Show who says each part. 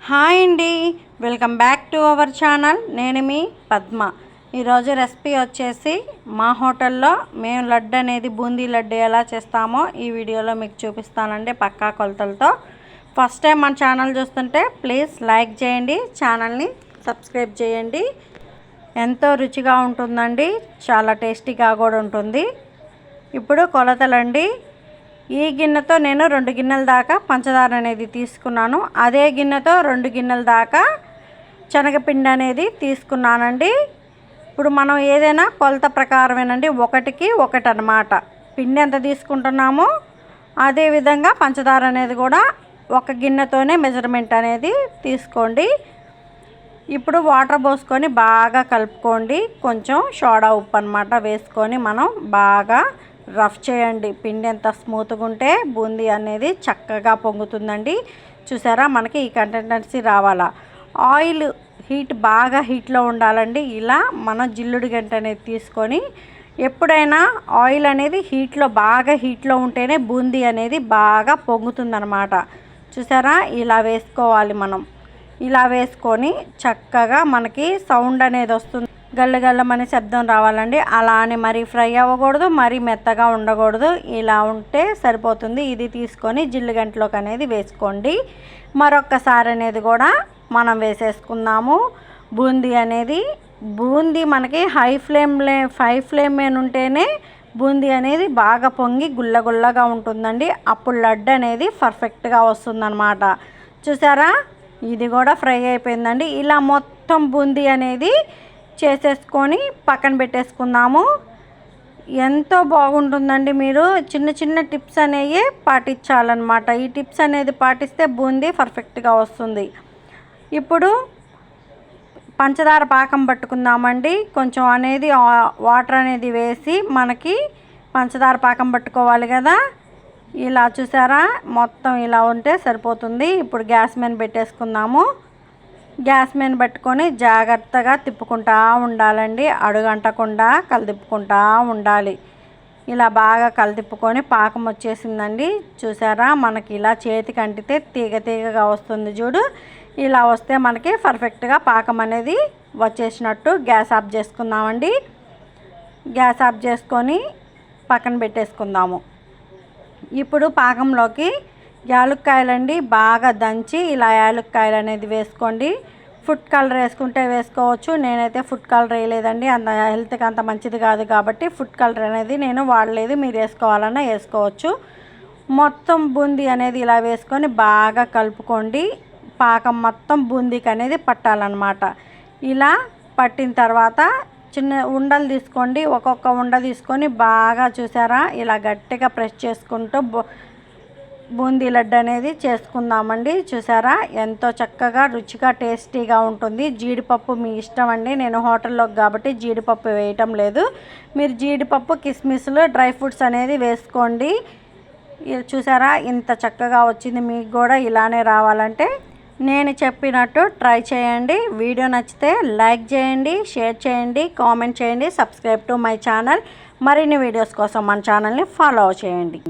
Speaker 1: Hi అండి, welcome back to our channel. నేను మీ పద్మ. ఈరోజు రెసిపీ వచ్చేసి మా హోటల్లో మేము లడ్డు అనేది బూందీ లడ్డు ఎలా చేస్తామో ఈ వీడియోలో మీకు చూపిస్తానండి పక్కా కొలతలతో. ఫస్ట్ టైం మన ఛానల్ చూస్తుంటే ప్లీజ్ లైక్ చేయండి, ఛానల్ని సబ్స్క్రైబ్ చేయండి. ఎంతో రుచిగా ఉంటుందండి, చాలా టేస్టీగా కూడా ఉంటుంది. ఇప్పుడు కొలతలండి. ఈ గిన్నెతో నేను 2 గిన్నెల దాకా పంచదార అనేది తీసుకున్నాను. అదే గిన్నెతో 2 గిన్నెల దాకా శనగపిండి అనేది తీసుకున్నానండి. ఇప్పుడు మనం ఏదైనా కొలత ప్రకారమేనండి, 1కి 1 అన్నమాట. పిండి ఎంత తీసుకుంటున్నామో అదేవిధంగా పంచదార అనేది కూడా ఒక గిన్నెతోనే మెజర్మెంట్ అనేది తీసుకోండి. ఇప్పుడు వాటర్ పోసుకొని బాగా కలుపుకోండి. కొంచెం సోడా ఉప్పు అన్నమాట వేసుకొని మనం బాగా రఫ్ చేయండి. పిండి ఎంత స్మూత్గా ఉంటే బూందీ అనేది చక్కగా పొంగుతుందండి. చూసారా, మనకి ఈ కన్సిస్టెన్సీ రావాలా. ఆయిల్ బాగా హీట్లో ఉండాలండి. ఇలా మనం జిల్లుడు గంట అనేది తీసుకొని, ఎప్పుడైనా ఆయిల్ అనేది బాగా హీట్లో ఉంటేనే బూందీ అనేది బాగా పొంగుతుందన్నమాట. చూసారా, ఇలా వేసుకోవాలి మనం. ఇలా వేసుకొని చక్కగా మనకి సౌండ్ అనేది వస్తుంది, గల్లగల్లమనే శబ్దం రావాలండి. అలా అని మరీ ఫ్రై అవ్వకూడదు, మరీ మెత్తగా ఉండకూడదు. ఇలా ఉంటే సరిపోతుంది. ఇది తీసుకొని జిల్లుగంటలోకి అనేది వేసుకోండి. మరొక్కసారి అనేది కూడా మనం వేసేసుకుందాము. బూందీ మనకి హై ఫ్లేమ్ మీద ఉంటేనే బూందీ అనేది బాగా పొంగి గుల్లగుల్లగా ఉంటుందండి. అప్పుడు లడ్డు అనేది పర్ఫెక్ట్గా వస్తుందన్నమాట. చూసారా, ఇది కూడా ఫ్రై అయిపోయిందండి. ఇలా మొత్తం బూందీ అనేది చేసేసుకొని పక్కన పెట్టేసుకుందాము. ఎంతో బాగుంటుందండి. మీరు చిన్న చిన్న టిప్స్ అనేవి పాటించాలన్నమాట. ఈ టిప్స్ అనేది పాటిస్తే బూందీ పర్ఫెక్ట్గా వస్తుంది. ఇప్పుడు పంచదార పాకం పట్టుకుందామండి. కొంచెం అనేది వాటర్ అనేది వేసి మనకి పంచదార పాకం పట్టుకోవాలి కదా. ఇలా చూసారా, మొత్తం ఇలా ఉంటే సరిపోతుంది. ఇప్పుడు గ్యాస్ మీద పెట్టేసుకుందాము. గ్యాస్ మీద పెట్టుకొని జాగ్రత్తగా తిప్పుకుంటూ ఉండాలండి. అడుగంటకుండా కలిదిప్పుకుంటూ ఉండాలి. ఇలా బాగా కలిదిప్పుకొని పాకం వచ్చేసిందండి. చూసారా, మనకి ఇలా చేతికి అంటితే తీగగా వస్తుంది చూడు. ఇలా వస్తే మనకి పర్ఫెక్ట్గా పాకం అనేది వచ్చేసినట్టు. గ్యాస్ ఆఫ్ చేసుకుందామండి. గ్యాస్ ఆఫ్ చేసుకొని పక్కన పెట్టేసుకుందాము. ఇప్పుడు పాకంలోకి యాలుక్కాయలండి బాగా దంచి ఇలా యాలుక్కాయలు అనేది వేసుకోండి. ఫుడ్ కలర్ వేసుకుంటే వేసుకోవచ్చు. నేనైతే ఫుడ్ కలర్ వేయలేదండి, అంత హెల్త్కి అంత మంచిది కాదు కాబట్టి ఫుడ్ కలర్ అనేది నేను వాడలేదు. మీరు వేసుకోవాలన్నా వేసుకోవచ్చు. మొత్తం బూందీ అనేది ఇలా వేసుకొని బాగా కలుపుకోండి. పాకం మొత్తం బూందీకి అనేది పట్టాలన్నమాట. ఇలా పట్టిన తర్వాత చిన్న ఉండలు తీసుకోండి. ఒక్కొక్క ఉండ తీసుకొని బాగా చూసారా, ఇలా గట్టిగా ప్రెస్ చేసుకుంటూ బూందీ లడ్డు అనేది చేసుకుందామండి. చూసారా, ఎంతో చక్కగా రుచిగా టేస్టీగా ఉంటుంది. జీడిపప్పు మీ ఇష్టం అండి. నేను హోటల్లోకి కాబట్టి జీడిపప్పు వేయటం లేదు. మీరు జీడిపప్పు, కిస్మిస్లు, డ్రై ఫ్రూట్స్ అనేది వేసుకోండి. చూసారా, ఇంత చక్కగా వచ్చింది. మీకు కూడా ఇలానే రావాలంటే నేను చెప్పినట్టు ట్రై చేయండి. వీడియో నచ్చితే లైక్ చేయండి, షేర్ చేయండి, కామెంట్ చేయండి, సబ్స్క్రైబ్ టు మై ఛానల్. మరిన్ని వీడియోస్ కోసం మన ఛానల్ని ఫాలో చేయండి.